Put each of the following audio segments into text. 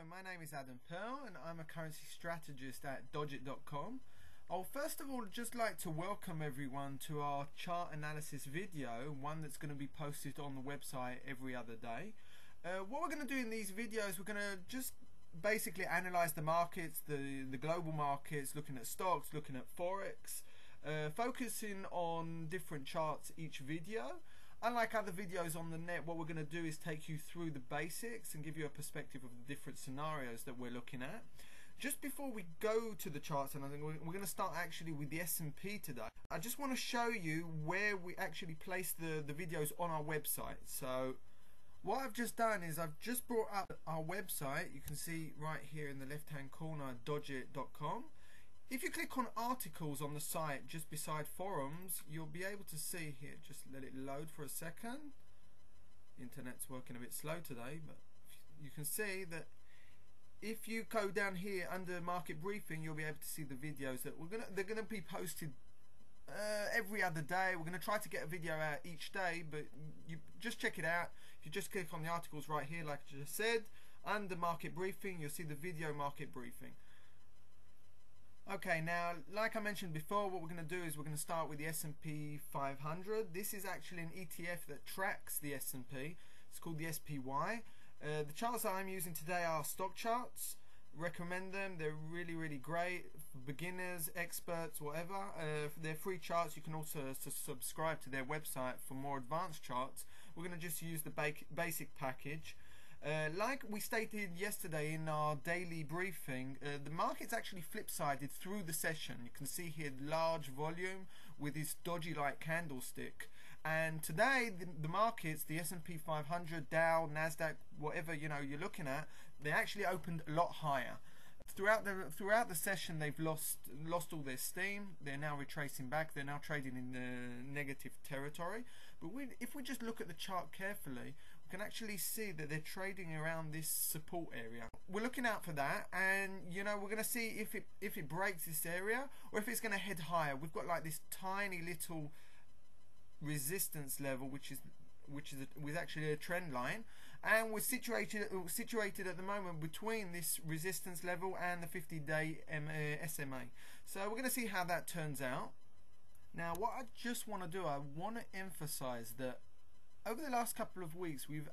Hello, my name is Adam Pearl and I'm a currency strategist at Dodjit.com. I'll first of all just like to welcome everyone to our chart analysis video, one that's going to be posted on the website every other day. What we're going to do in these videos, we're going to just basically analyze the markets, the global markets, looking at stocks, looking at Forex, focusing on different charts each video. Unlike other videos on the net, what we're going to do is take you through the basics and give you a perspective of the different scenarios that we're looking at. Just before we go to the charts, and I think we're going to start actually with the S&P today. I just want to show you where we actually place the videos on our website. So what I've just done is I've just brought up our website. You can see right here in the left hand corner, Dodjit.com. If you click on articles on the site just beside forums, you'll be able to see here, just let it load for a second. Internet's working a bit slow today, but you can see that if you go down here under market briefing, you'll be able to see the videos that they're gonna be posted every other day. We're gonna try to get a video out each day, but you just check it out. If you just click on the articles right here, like I just said, under market briefing, you'll see the video market briefing. Okay, now like I mentioned before, what we're going to do is we're going to start with the S&P 500. This is actually an ETF that tracks the S&P. It's called the SPY. The charts that I'm using today are stock charts. Recommend them. They're really great for beginners, experts, whatever. They're free charts. You can also subscribe to their website for more advanced charts. We're going to just use the basic package. Like we stated yesterday in our daily briefing, the market's actually flip-sided through the session. You can see here large volume with this dodgy-like candlestick. And today, the markets, the S&P 500, Dow, Nasdaq, whatever you're looking at, they actually opened a lot higher. Throughout the session, they've lost all their steam. They're now retracing back. They're now trading in the negative territory. But if we just look at the chart carefully, we can actually see that they're trading around this support area. We're looking out for that, and we're going to see if it breaks this area or if it's going to head higher. We've got like this tiny little resistance level, which is actually a trend line, and we're situated at the moment between this resistance level and the 50-day SMA. So we're going to see how that turns out. Now what I just want to do, I want to emphasize that over the last couple of weeks we've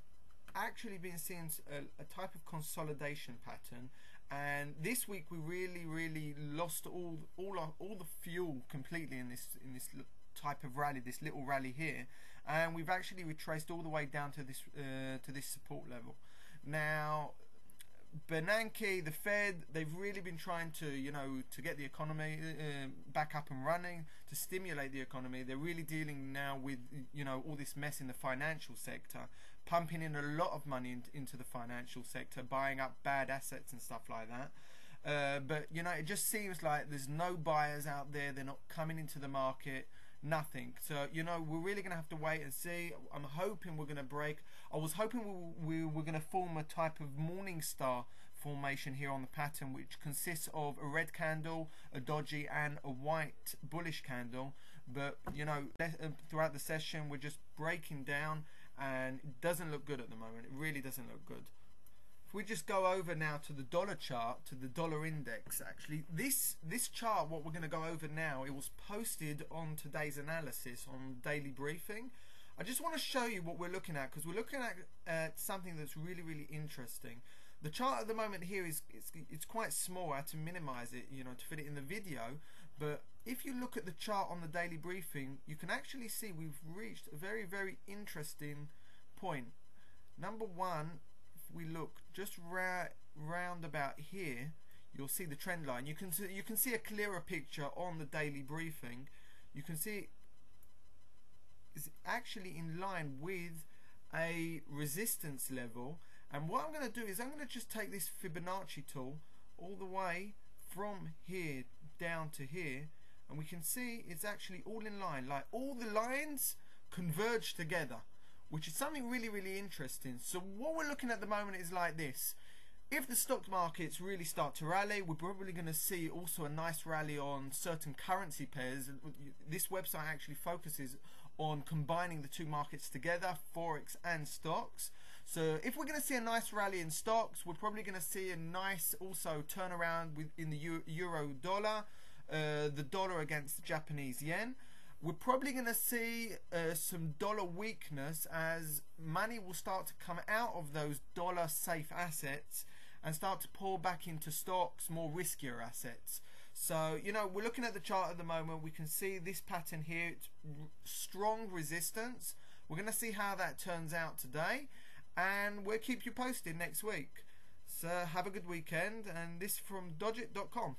actually been seeing a type of consolidation pattern, and this week we really lost all the fuel completely in this type of rally, this little rally here, and we've actually retraced all the way down to this support level. Now Bernanke, the Fed, they've really been trying to get the economy back up and running, to stimulate the economy. They're really dealing now with all this mess in the financial sector, pumping in a lot of money into the financial sector, buying up bad assets and stuff like that. But it just seems like there's no buyers out there. They're not coming into the market. Nothing. So we're really going to have to wait and see. I'm hoping we're going to break. I was hoping we were going to form a type of morning star formation here on the pattern, which consists of a red candle, a doji, and a white bullish candle. But throughout the session we're just breaking down, and it doesn't look good at the moment. It really doesn't look good. If we just go over now to the dollar chart, to the dollar index, actually this chart, what we're going to go over now, it was posted on today's analysis on daily briefing. I just want to show you what we're looking at, because we're looking at something that's really interesting. The chart at the moment here it's quite small. I had to minimize it to fit it in the video, but if you look at the chart on the daily briefing, you can actually see we've reached a very interesting point. Number one, if we look just round about here, you'll see the trend line. You can see a clearer picture on the daily briefing. You can see it's actually in line with a resistance level. And what I'm going to do is I'm going to just take this Fibonacci tool all the way from here down to here, and we can see it's actually all in line. Like all the lines converge together, which is something really interesting. So what we're looking at the moment is like this. If the stock markets really start to rally, we're probably going to see also a nice rally on certain currency pairs. This website actually focuses on combining the two markets together, Forex and stocks. So if we're going to see a nice rally in stocks, we're probably going to see a nice also turnaround in the euro dollar, the dollar against the Japanese yen. We're probably going to see some dollar weakness as money will start to come out of those dollar safe assets and start to pour back into stocks, more riskier assets. So, you know, we're looking at the chart at the moment. We can see this pattern here. It's strong resistance. We're going to see how that turns out today, and we'll keep you posted next week. So have a good weekend, and this from Dodjit.com.